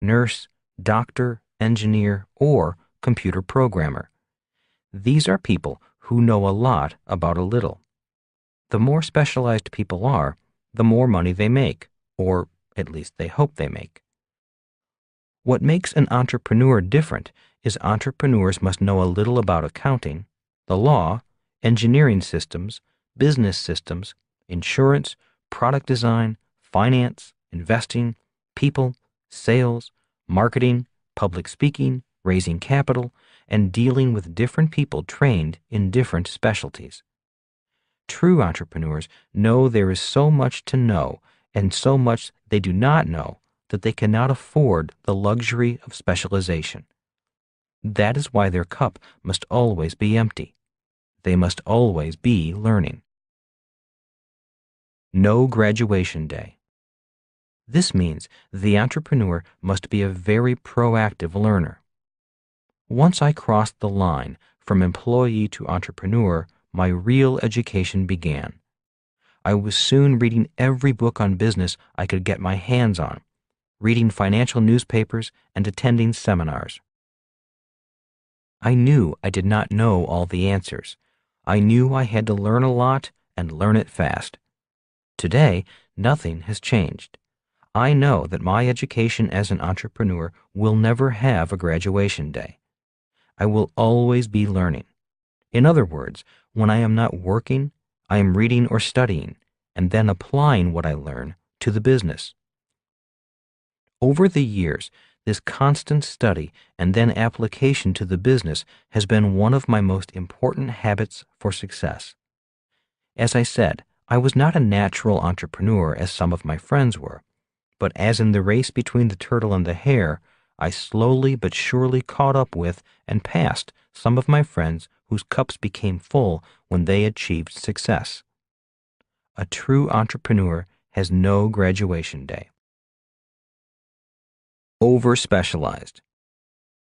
nurse, doctor, engineer, or computer programmer. These are people who know a lot about a little. The more specialized people are, the more money they make, or at least they hope they make. What makes an entrepreneur different is entrepreneurs must know a little about accounting, the law, engineering systems, business systems, insurance, product design, finance, investing, people, sales, marketing, public speaking, raising capital, and dealing with different people trained in different specialties. True entrepreneurs know there is so much to know and so much they do not know that they cannot afford the luxury of specialization. That is why their cup must always be empty. They must always be learning. No graduation day. This means the entrepreneur must be a very proactive learner. Once I crossed the line from employee to entrepreneur, my real education began. I was soon reading every book on business I could get my hands on, reading financial newspapers, and attending seminars. I knew I did not know all the answers. I knew I had to learn a lot and learn it fast. Today, nothing has changed. I know that my education as an entrepreneur will never have a graduation day. I will always be learning. In other words, when I am not working, I am reading or studying, and then applying what I learn to the business. Over the years, this constant study and then application to the business has been one of my most important habits for success. As I said, I was not a natural entrepreneur as some of my friends were, but as in the race between the turtle and the hare, I slowly but surely caught up with and passed some of my friends whose cups became full when they achieved success. A true entrepreneur has no graduation day. Over-specialized.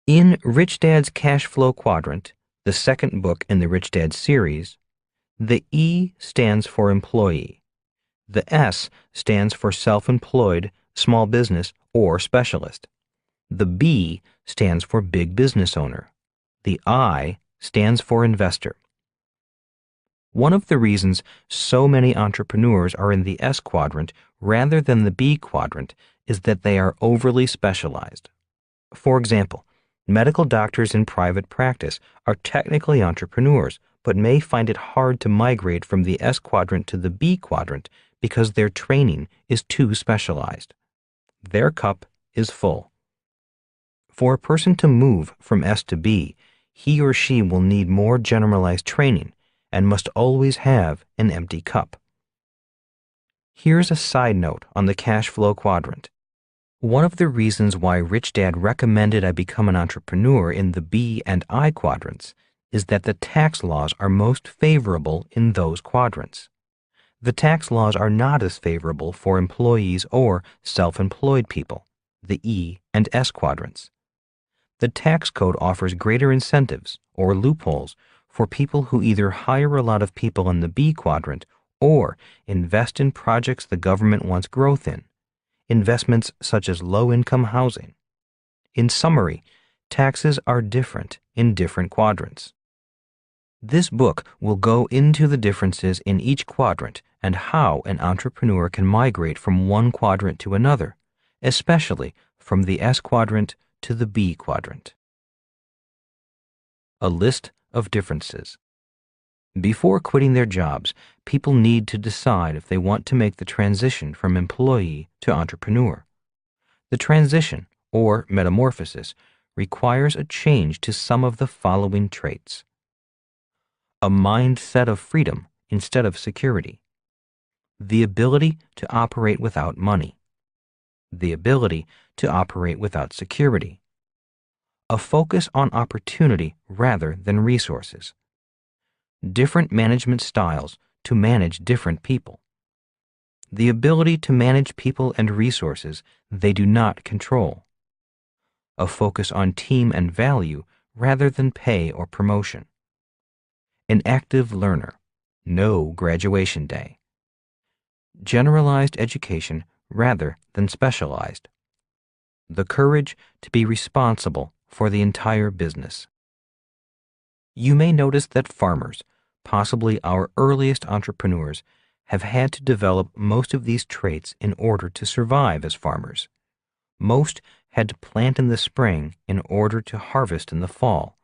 In Rich Dad's Cash Flow Quadrant, the second book in the Rich Dad series, the E stands for employee. The S stands for self-employed, small business, or specialist. The B stands for big business owner. The I stands for investor. One of the reasons so many entrepreneurs are in the S quadrant rather than the B quadrant is that they are overly specialized. For example, medical doctors in private practice are technically entrepreneurs, but may find it hard to migrate from the S quadrant to the B quadrant because their training is too specialized. Their cup is full. For a person to move from S to B, he or she will need more generalized training and must always have an empty cup. Here's a side note on the cash flow quadrant. One of the reasons why Rich Dad recommended I become an entrepreneur in the B and I quadrants is that the tax laws are most favorable in those quadrants. The tax laws are not as favorable for employees or self-employed people, the E and S quadrants. The tax code offers greater incentives, or loopholes, for people who either hire a lot of people in the B quadrant or invest in projects the government wants growth in, investments such as low-income housing. In summary, taxes are different in different quadrants. This book will go into the differences in each quadrant and how an entrepreneur can migrate from one quadrant to another, especially from the S quadrant to the B quadrant. A list of differences. Before quitting their jobs, people need to decide if they want to make the transition from employee to entrepreneur. The transition, or metamorphosis, requires a change to some of the following traits. A mindset of freedom instead of security. The ability to operate without money. The ability to operate without security. A focus on opportunity rather than resources. Different management styles to manage different people. The ability to manage people and resources they do not control. A focus on team and value rather than pay or promotion. An active learner. No graduation day. Generalized education rather than specialized. the courage to be responsible for the entire business. You may notice that farmers, possibly our earliest entrepreneurs, have had to develop most of these traits in order to survive as farmers. Most had to plant in the spring in order to harvest in the fall.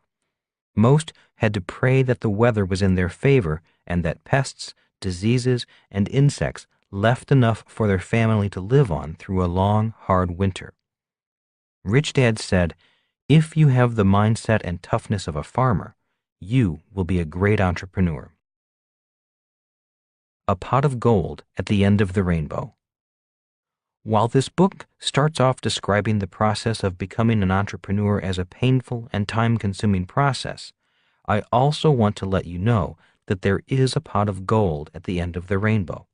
Most had to pray that the weather was in their favor and that pests, diseases, and insects left enough for their family to live on through a long, hard winter. Rich Dad said, "If you have the mindset and toughness of a farmer, you will be a great entrepreneur." A pot of gold at the end of the rainbow. While this book starts off describing the process of becoming an entrepreneur as a painful and time-consuming process, I also want to let you know that there is a pot of gold at the end of the rainbow.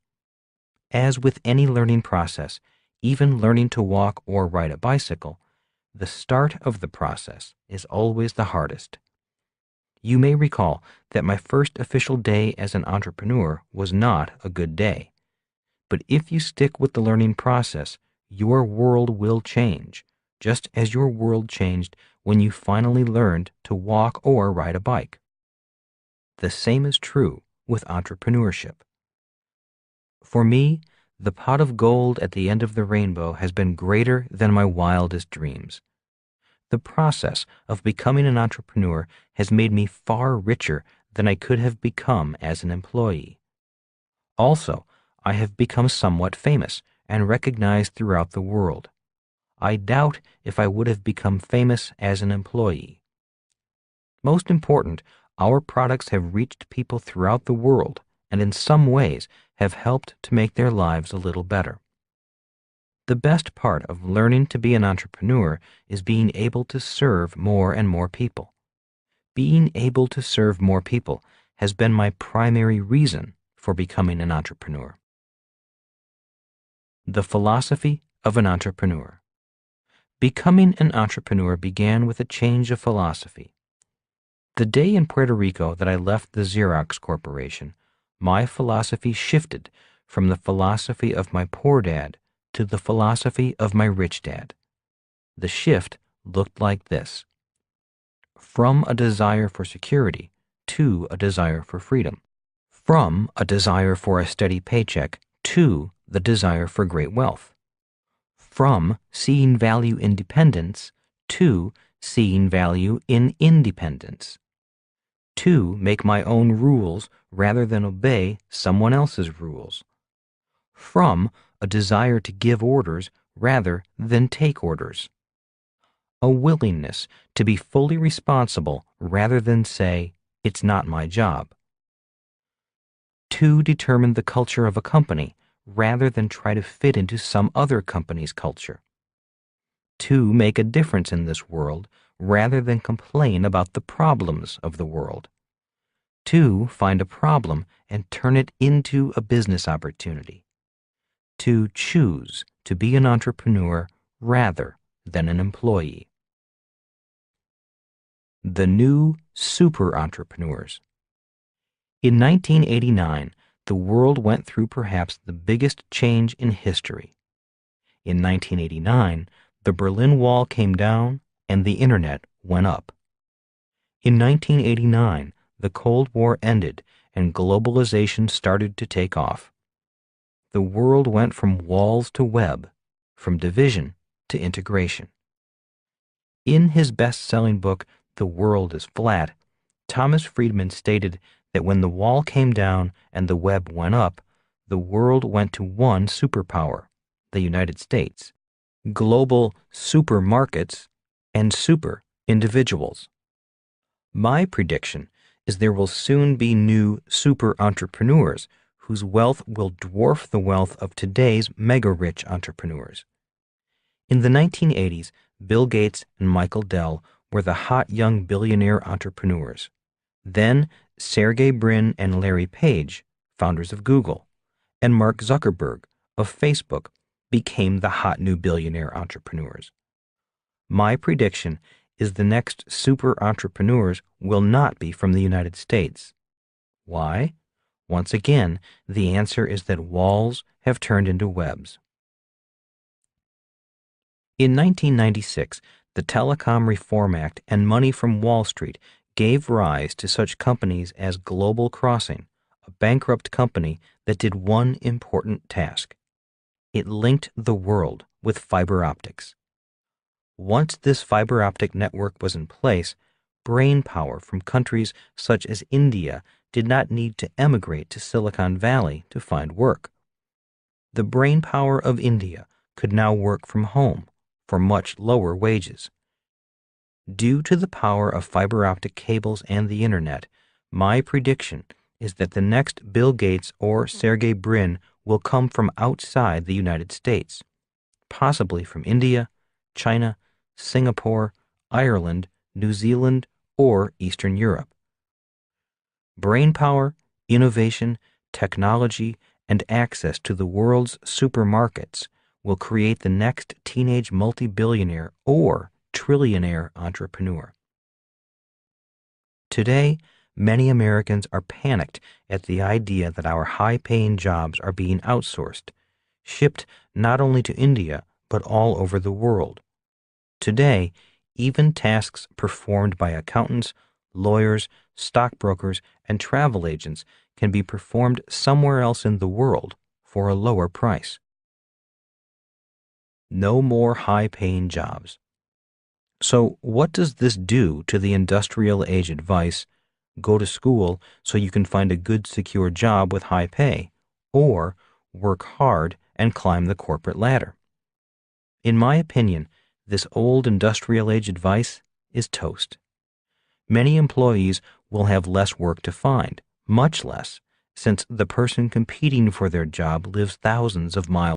As with any learning process, even learning to walk or ride a bicycle, the start of the process is always the hardest. You may recall that my first official day as an entrepreneur was not a good day. But if you stick with the learning process, your world will change, just as your world changed when you finally learned to walk or ride a bike. The same is true with entrepreneurship. For me, the pot of gold at the end of the rainbow has been greater than my wildest dreams. The process of becoming an entrepreneur has made me far richer than I could have become as an employee. Also, I have become somewhat famous and recognized throughout the world. I doubt if I would have become famous as an employee. Most important, our products have reached people throughout the world and in some ways have helped to make their lives a little better. The best part of learning to be an entrepreneur is being able to serve more and more people. Being able to serve more people has been my primary reason for becoming an entrepreneur. The philosophy of an entrepreneur. Becoming an entrepreneur began with a change of philosophy. The day in Puerto Rico that I left the Xerox Corporation, my philosophy shifted from the philosophy of my poor dad to the philosophy of my rich dad. The shift looked like this: from a desire for security to a desire for freedom, from a desire for a steady paycheck to the desire for great wealth, from seeing value in dependence to seeing value in independence, to make my own rules rather than obey someone else's rules, from a desire to give orders rather than take orders, a willingness to be fully responsible rather than say, "It's not my job," to determine the culture of a company rather than try to fit into some other company's culture, to make a difference in this world rather than complain about the problems of the world, to find a problem and turn it into a business opportunity, to choose to be an entrepreneur rather than an employee. The new super entrepreneurs. In 1989, the world went through perhaps the biggest change in history. In 1989, the Berlin Wall came down and the Internet went up. In 1989, the Cold War ended and globalization started to take off. The world went from walls to web, from division to integration. In his best-selling book, The World is Flat, Thomas Friedman stated that when the wall came down and the web went up, the world went to one superpower, the United States, global supermarkets, and super individuals. My prediction is there will soon be new super entrepreneurs whose wealth will dwarf the wealth of today's mega-rich entrepreneurs. In the 1980s, Bill Gates and Michael Dell were the hot young billionaire entrepreneurs. Then Sergey Brin and Larry Page, founders of Google, and Mark Zuckerberg of Facebook became the hot new billionaire entrepreneurs. My prediction is the next super entrepreneurs will not be from the United States. Why? Once again, the answer is that walls have turned into webs. In 1996, the Telecom Reform Act and money from Wall Street gave rise to such companies as Global Crossing, a bankrupt company that did one important task. It linked the world with fiber optics. Once this fiber optic network was in place, brain power from countries such as India did not need to emigrate to Silicon Valley to find work. The brain power of India could now work from home for much lower wages. Due to the power of fiber optic cables and the internet, my prediction is that the next Bill Gates or Sergey Brin will come from outside the United States, possibly from India, China, Singapore, Ireland, New Zealand, or Eastern Europe. Brainpower, innovation, technology, and access to the world's supermarkets will create the next teenage multi-billionaire or trillionaire entrepreneur. Today, many Americans are panicked at the idea that our high-paying jobs are being outsourced, shipped not only to India, but all over the world. Today, even tasks performed by accountants, lawyers, stockbrokers, and travel agents can be performed somewhere else in the world for a lower price. No more high-paying jobs. So what does this do to the industrial age advice, go to school so you can find a good secure job with high pay, or work hard and climb the corporate ladder? In my opinion, this old industrial age advice is toast. Many employees will have less work to find, much less, since the person competing for their job lives thousands of miles